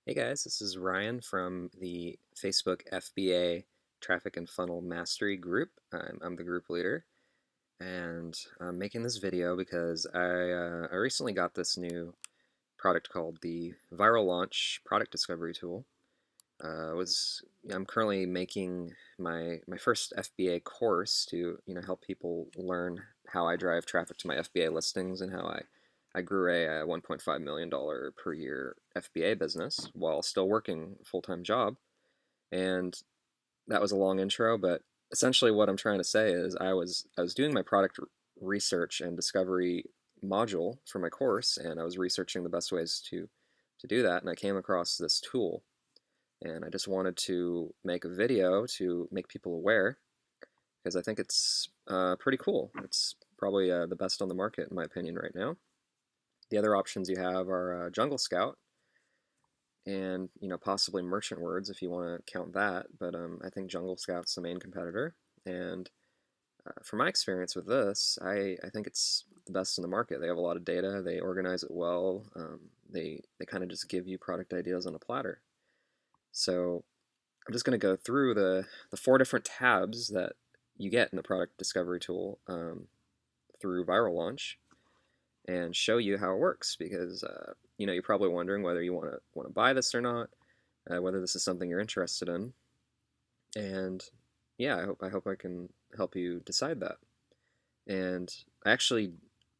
Hey guys, this is Ryan from the Facebook FBA Traffic and Funnel Mastery group. I'm the group leader, and I'm making this video because I recently got this new product called the Viral Launch Product Discovery Tool. I'm currently making my first FBA course to help people learn how I drive traffic to my FBA listings and how I grew a $1.5 million per year FBA business while still working a full-time job. And that was a long intro, but essentially what I'm trying to say is I was doing my product research and discovery module for my course, and I was researching the best ways to do that, and I came across this tool, and I just wanted to make a video to make people aware because I think it's pretty cool. It's probably the best on the market in my opinion right now. The other options you have are Jungle Scout and possibly Merchant Words if you want to count that, but I think Jungle Scout's the main competitor. And from my experience with this, I think it's the best in the market. They have a lot of data. They organize it well. They kind of just give you product ideas on a platter. So I'm just going to go through the four different tabs that you get in the product discovery tool through Viral Launch and show you how it works because you're probably wondering whether you want to buy this or not, whether this is something you're interested in, and yeah, I hope I can help you decide that. And I actually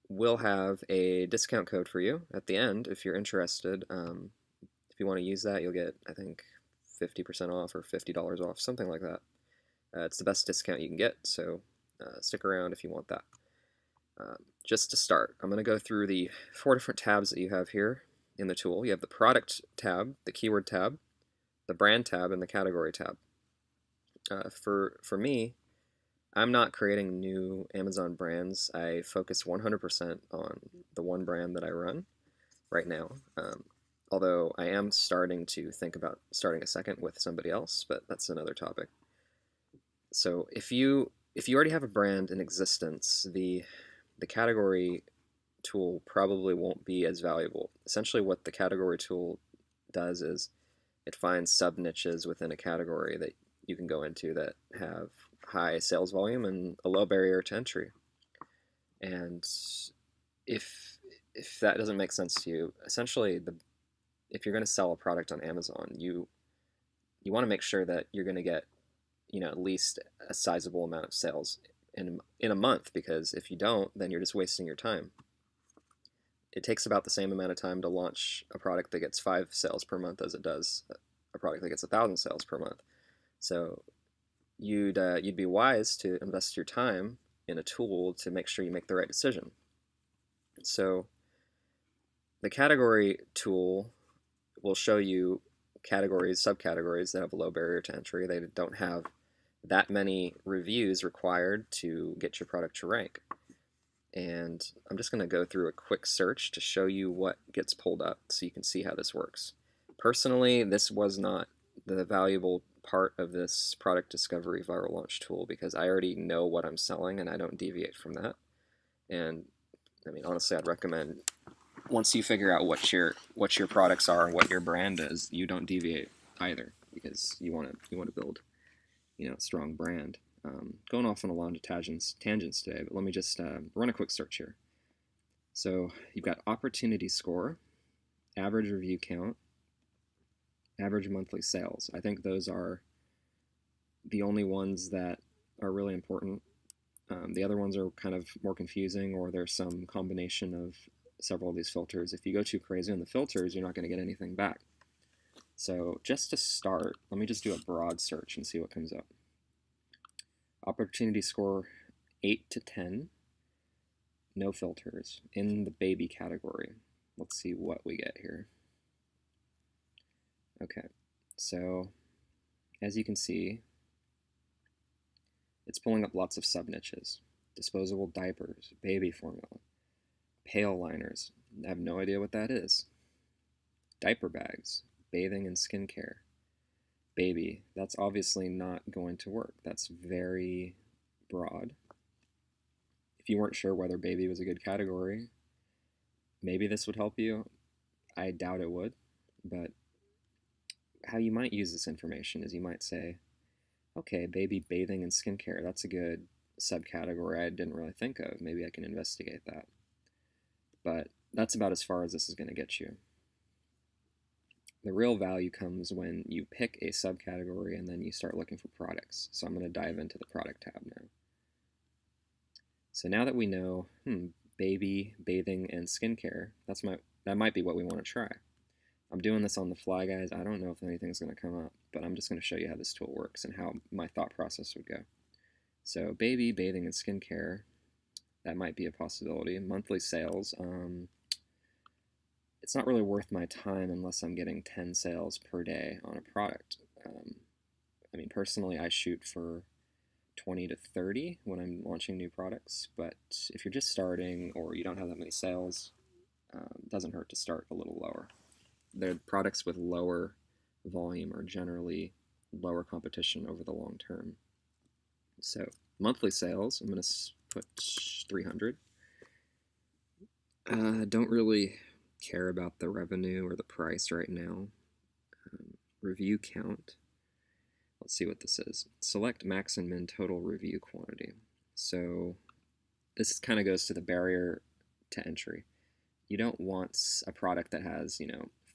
will have a discount code for you at the end if you're interested. If you want to use that, you'll get, I think, 50% off or $50 off, something like that. It's the best discount you can get, so stick around if you want that. Just to start, I'm going to go through the four different tabs that you have here in the tool. You have the product tab, the keyword tab, the brand tab, and the category tab. For me, I'm not creating new Amazon brands. I focus 100% on the one brand that I run right now. Although I am starting to think about starting a second with somebody else, but that's another topic. So if you already have a brand in existence, the category tool probably won't be as valuable. Essentially, what the category tool does is it finds sub niches within a category that you can go into that have high sales volume and a low barrier to entry. And if if that doesn't make sense to you, essentially the if you're going to sell a product on Amazon, you want to make sure that you're going to get at least a sizable amount of sales in a month, because if you don't, then you're just wasting your time. It takes about the same amount of time to launch a product that gets 5 sales per month as it does a product that gets 1,000 sales per month. So you'd be wise to invest your time in a tool to make sure you make the right decision. So the category tool will show you categories, subcategories that have a low barrier to entry. They don't have that many reviews required to get your product to rank. And I'm just going to go through a quick search to show you what gets pulled up so you can see how this works. Personally, this was not the valuable part of this product discovery viral launch tool because I already know what I'm selling and I don't deviate from that. And I mean, honestly, I'd recommend once you figure out what your products are and what your brand is, you don't deviate either because you want to build a strong brand. Going off on a lot of tangents today, but let me just run a quick search here. So you've got opportunity score, average review count, average monthly sales. I think those are the only ones that are really important. The other ones are kind of more confusing, or there's some combination of several of these filters. If you go too crazy on the filters, you're not going to get anything back. So just to start, let me just do a broad search and see what comes up. Opportunity score 8 to 10, no filters, in the baby category. Let's see what we get here. Okay, so as you can see, it's pulling up lots of sub niches. Disposable diapers, baby formula, pail liners. I have no idea what that is. Diaper bags, bathing and skincare. Baby, that's obviously not going to work. That's very broad. If you weren't sure whether baby was a good category, maybe this would help you. I doubt it would, but how you might use this information is you might say, okay, baby bathing and skincare, that's a good subcategory I didn't really think of. Maybe I can investigate that. But that's about as far as this is going to get you. The real value comes when you pick a subcategory and then you start looking for products. So I'm going to dive into the product tab now. So now that we know, baby, bathing, and skincare, that might be what we want to try. I'm doing this on the fly, guys. I don't know if anything's going to come up, but I'm just going to show you how this tool works and how my thought process would go. So baby, bathing, and skincare, that might be a possibility. Monthly sales, it's not really worth my time unless I'm getting 10 sales per day on a product. I mean, personally, I shoot for 20 to 30 when I'm launching new products, but if you're just starting or you don't have that many sales, it doesn't hurt to start a little lower. The products with lower volume are generally lower competition over the long term. So monthly sales, I'm going to put 300. Don't really care about the revenue or the price right now. Review count. Let's see what this is. Select max and min total review quantity. So this kind of goes to the barrier to entry. You don't want a product that has,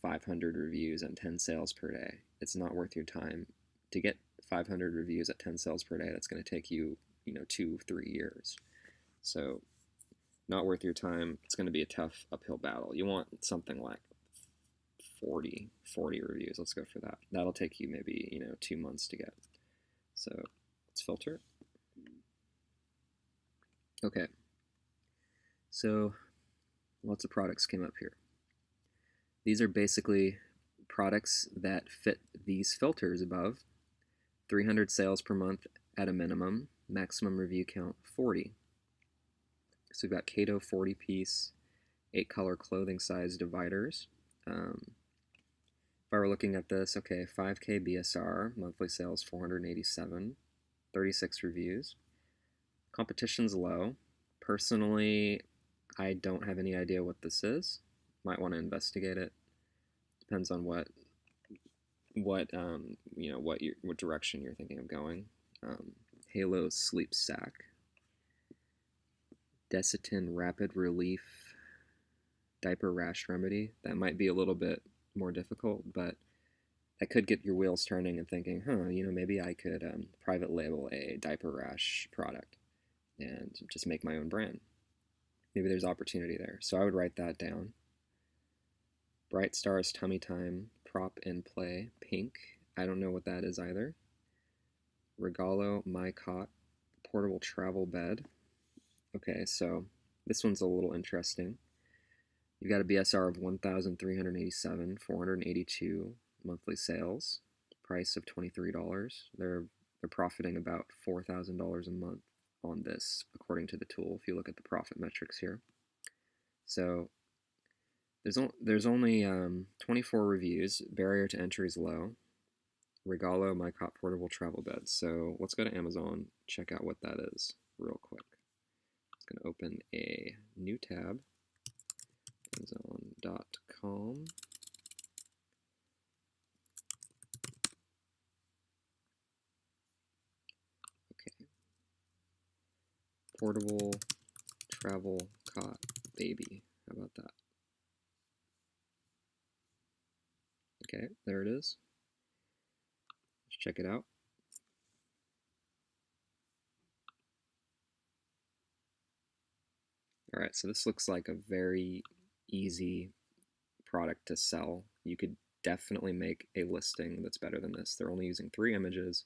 500 reviews and 10 sales per day. It's not worth your time. To get 500 reviews at 10 sales per day, that's going to take you, 2-3 years. So not worth your time. It's going to be a tough uphill battle. You want something like 40 reviews. Let's go for that. That'll take you maybe, 2 months to get. So let's filter. Okay. So lots of products came up here. These are basically products that fit these filters above. 300 sales per month at a minimum, maximum review count 40. So we've got Kato 40 piece, 8 color clothing size dividers. If I were looking at this, okay, 5K BSR, monthly sales 487, 36 reviews. Competition's low. Personally, I don't have any idea what this is. Might want to investigate it. Depends on what direction you're thinking of going. Halo Sleep Sack, Desitin Rapid Relief Diaper Rash Remedy. That might be a little bit more difficult, but that could get your wheels turning and thinking, maybe I could private label a diaper rash product and just make my own brand. Maybe there's opportunity there. So I would write that down. Bright Stars Tummy Time Prop and Play Pink. I don't know what that is either. Regalo My Cot Portable Travel Bed. Okay, so this one's a little interesting. You've got a BSR of 1,387, 482 monthly sales, price of $23. They're profiting about $4,000 a month on this, according to the tool, if you look at the profit metrics here. So there's only 24 reviews. Barrier to entry is low. Regalo My Cot Portable Travel Bed. So let's go to Amazon, check out what that is real quick. It's going to open a new tab. Amazon.com. Okay. Portable travel cot baby. How about that? Okay, there it is. Let's check it out. All right, so this looks like a very easy product to sell. You could definitely make a listing that's better than this. They're only using 3 images.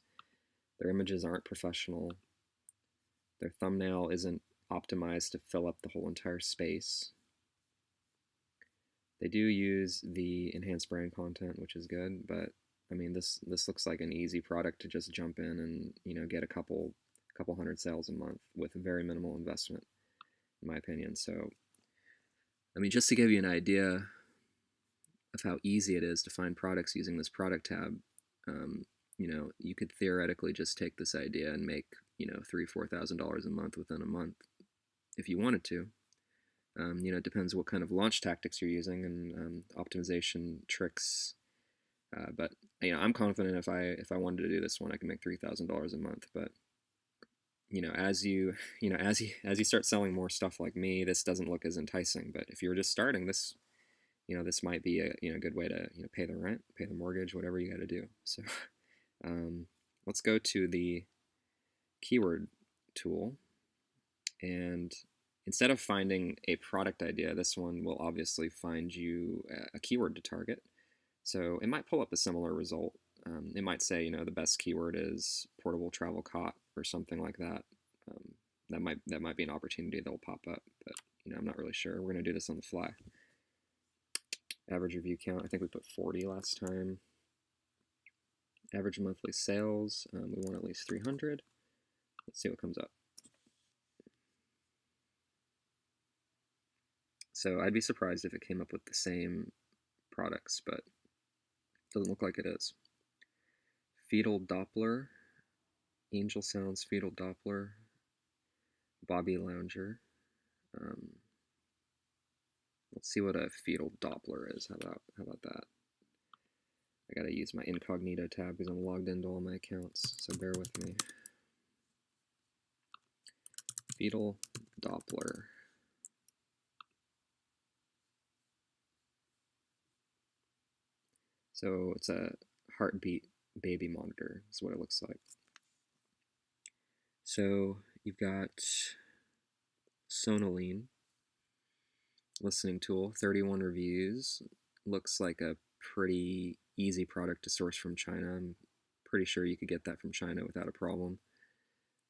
Their images aren't professional. Their thumbnail isn't optimized to fill up the whole entire space. They do use the enhanced brand content, which is good, but I mean, this looks like an easy product to just jump in and get a couple hundred sales a month with very minimal investment, in my opinion. So, I mean, just to give you an idea of how easy it is to find products using this product tab, you could theoretically just take this idea and make $3,000-4,000 a month within a month if you wanted to. It depends what kind of launch tactics you're using and optimization tricks But I'm confident if I wanted to do this one, I can make $3,000 a month. But as you as you start selling more stuff like me, this doesn't look as enticing. But if you're just starting, this might be a good way to pay the rent, pay the mortgage, whatever you got to do. So um, let's go to the keyword tool, and instead of finding a product idea, this one will obviously find you a keyword to target. So it might pull up a similar result. It might say, the best keyword is portable travel cot or something like that. Um, that might be an opportunity that will pop up, but I'm not really sure. We're gonna do this on the fly. Average review count, I think we put 40 last time. Average monthly sales, we want at least 300. Let's see what comes up. So I'd be surprised if it came up with the same products, but it doesn't look like it is. Fetal Doppler, Angel Sounds Fetal Doppler, Bobby Lounger. Let's see what a fetal Doppler is. How about that? I gotta use my incognito tab because I'm logged into all my accounts, so bear with me. Fetal Doppler. So it's a heartbeat baby monitor, is what it looks like. So you've got Sonoline listening tool, 31 reviews. Looks like a pretty easy product to source from China. I'm pretty sure you could get that from China without a problem.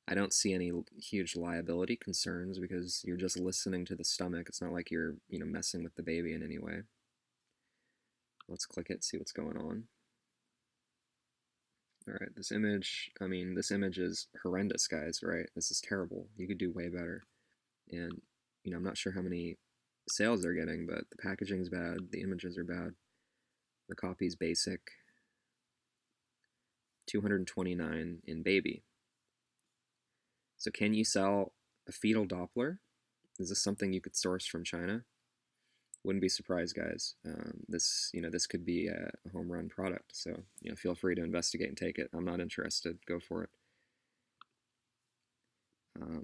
I don't see any huge liability concerns because you're just listening to the stomach. It's not like you're, messing with the baby in any way. Let's click it, see what's going on. All right, this image is horrendous, guys, right? This is terrible. You could do way better. And, I'm not sure how many sales they're getting, but the packaging's bad, the images are bad, the copy's basic. 229 in baby. So can you sell a fetal Doppler? Is this something you could source from China? Wouldn't be surprised, guys. This could be a home run product. So feel free to investigate and take it. I'm not interested. Go for it. All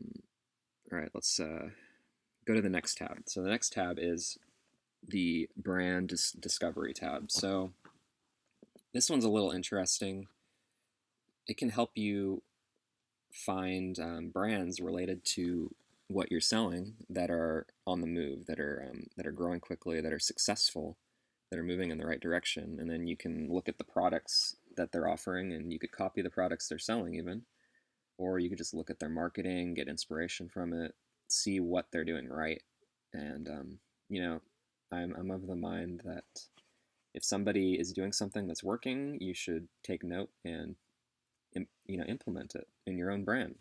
right, let's go to the next tab. So the next tab is the brand discovery tab. So this one's a little interesting. It can help you find brands related to what you're selling that are on the move, that are growing quickly, that are successful, that are moving in the right direction, and then you can look at the products that they're offering, and you could copy the products they're selling even, or you could just look at their marketing, get inspiration from it, see what they're doing right, and I'm of the mind that if somebody is doing something that's working, you should take note and implement it in your own brand.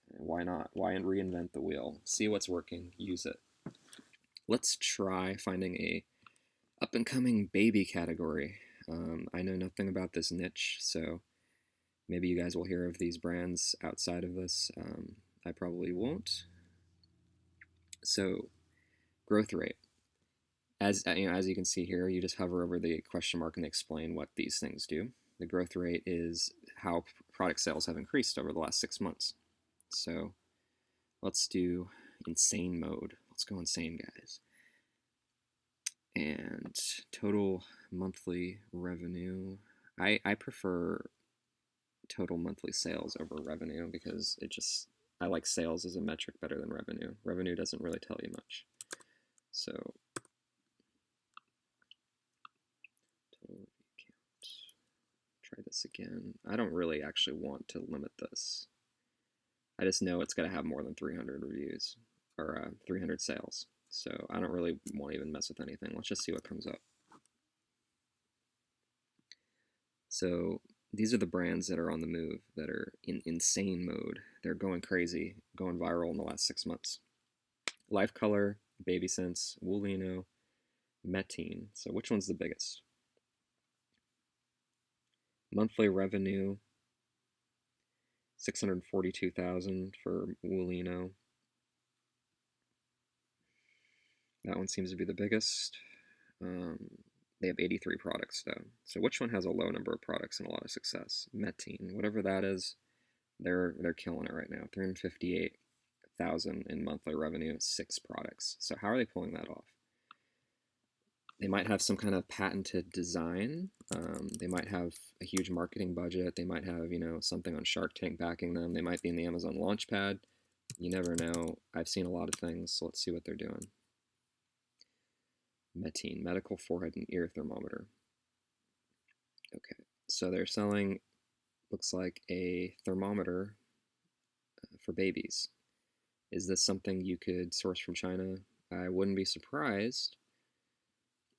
Why not? Why reinvent the wheel? See what's working, use it. Let's try finding a up and coming baby category. I know nothing about this niche, so maybe you guys will hear of these brands outside of this. I probably won't. So, growth rate. As you can see here, you just hover over the question mark and they explain what these things do. The growth rate is how product sales have increased over the last 6 months. So let's do insane mode. Let's go insane, guys. And total monthly revenue. I prefer total monthly sales over revenue because I like sales as a metric better than revenue. Revenue doesn't really tell you much. So total count. Try this again. I don't really actually want to limit this. I just know it's got to have more than 300 reviews or 300 sales. So I don't really want to even mess with anything. Let's just see what comes up. So these are the brands that are on the move, that are in insane mode. They're going crazy, going viral in the last 6 months. Life Color, Baby Sense, Woolino, Metine. So which one's the biggest? Monthly revenue, 642,000 for Woolino. That one seems to be the biggest. They have 83 products though. So which one has a low number of products and a lot of success? Meteen, whatever that is, they're killing it right now. 358,000 in monthly revenue, 6 products. So how are they pulling that off? They might have some kind of patented design. They might have a huge marketing budget. They might have, something on Shark Tank backing them. They might be in the Amazon Launchpad. You never know. I've seen a lot of things, so let's see what they're doing. Meteen, medical forehead and ear thermometer. Okay, so they're selling, looks like a thermometer for babies. Is this something you could source from China? I wouldn't be surprised.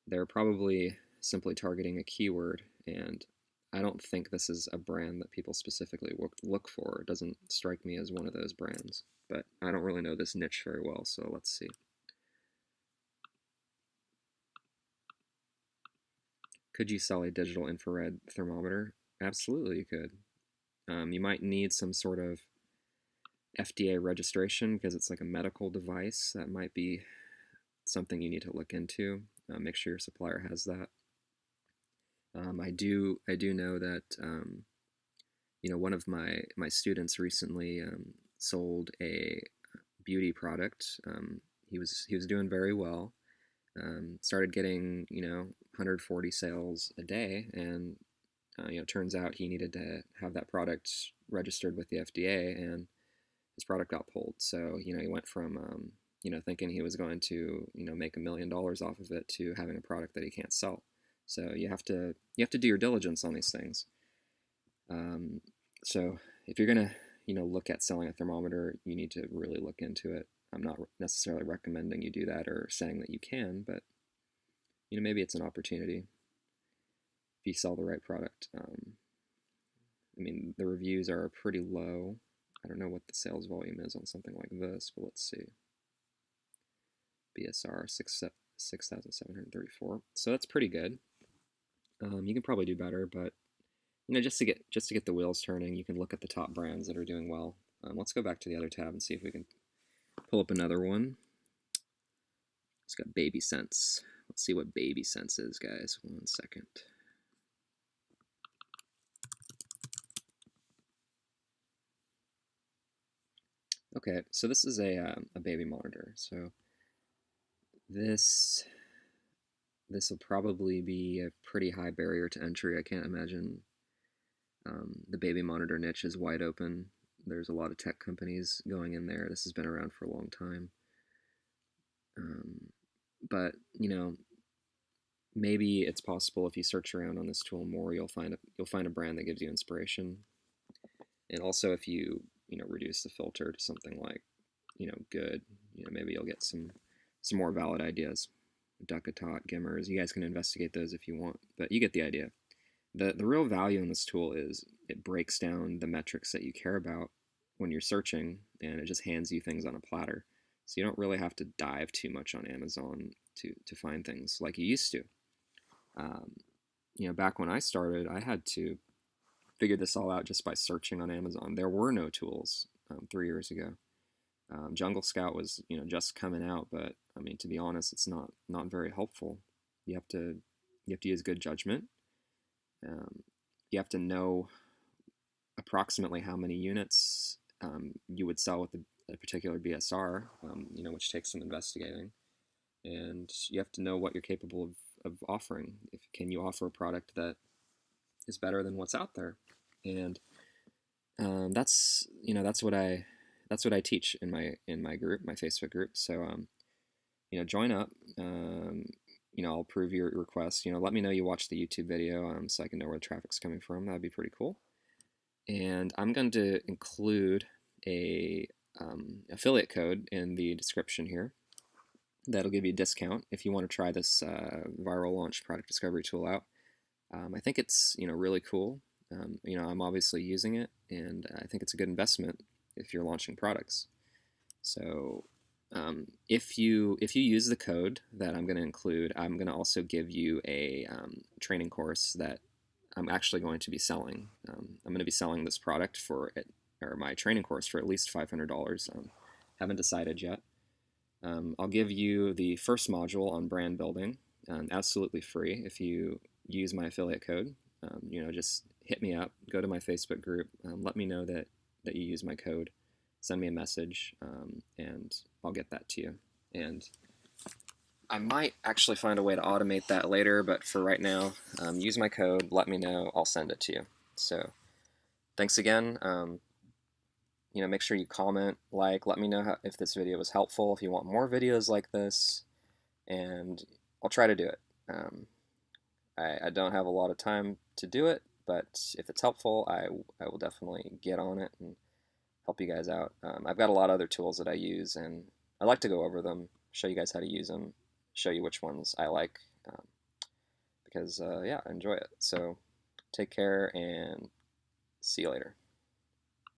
They're probably simply targeting a keyword, and I don't think this is a brand that people specifically look for. It doesn't strike me as one of those brands, but I don't really know this niche very well, so let's see. Could you sell a digital infrared thermometer? Absolutely, you could. You might need some sort of FDA registration because it's like a medical device. That might be something you need to look into. Make sure your supplier has that. I do know that one of my students recently sold a beauty product. He was doing very well. Started getting 140 sales a day, and turns out he needed to have that product registered with the FDA, and his product got pulled. So he went from thinking he was going to make $1 million off of it to having a product that he can't sell. So you have to do your diligence on these things. So if you're gonna look at selling a thermometer, you need to really look into it. I'm not necessarily recommending you do that or saying that you can, but maybe it's an opportunity if you sell the right product. I mean, the reviews are pretty low. I don't know what the sales volume is on something like this, but let's see. BSR 6,734. So that's pretty good. You can probably do better, but just to get the wheels turning, you can look at the top brands that are doing well. Let's go back to the other tab and see if we can pull up another one. It's got Baby Sense. Let's see what Baby Sense is, guys. 1 second. Okay, so this is a baby monitor. So this will probably be a pretty high barrier to entry. I can't imagine the baby monitor niche is wide open. There's a lot of tech companies going in there. This has been around for a long time. But maybe it's possible if you search around on this tool more, you'll find a brand that gives you inspiration. And also, if you reduce the filter to something like good, maybe you'll get some more valid ideas. Ducatot, Gimmers, you guys can investigate those if you want, but you get the idea. The real value in this tool is it breaks down the metrics that you care about when you're searching, and it just hands you things on a platter. So you don't really have to dive too much on Amazon to find things like you used to. Back when I started, I had to figure this all out just by searching on Amazon. There were no tools 3 years ago. Jungle Scout was just coming out, but I mean, to be honest, it's not very helpful. You have to use good judgment. You have to know approximately how many units you would sell with a particular BSR, which takes some investigating. And you have to know what you're capable of offering. Can you offer a product that is better than what's out there? And that's what I teach in my group, my Facebook group. So join up. I'll approve your request. Let me know you watched the YouTube video so I can know where the traffic's coming from. That'd be pretty cool. And I'm going to include a affiliate code in the description here. That'll give you a discount if you want to try this viral launch product discovery tool out. I think it's really cool. I'm obviously using it, and I think it's a good investment if you're launching products. So if you use the code that I'm going to include, I'm going to also give you a training course that I'm actually going to be selling. I'm going to be selling this product or my training course for at least $500. Haven't decided yet. I'll give you the first module on brand building. absolutely free if you use my affiliate code. Just hit me up, go to my Facebook group, let me know that you use my code, send me a message, and I'll get that to you. And I might actually find a way to automate that later, but for right now, use my code, let me know, I'll send it to you. So thanks again. Make sure you comment, let me know if this video was helpful, if you want more videos like this, and I'll try to do it. I don't have a lot of time to do it, but if it's helpful, I will definitely get on it and help you guys out. I've got a lot of other tools that I use, and I like to go over them, show you guys how to use them, show you which ones I like, because, yeah, I enjoy it. So take care, and see you later.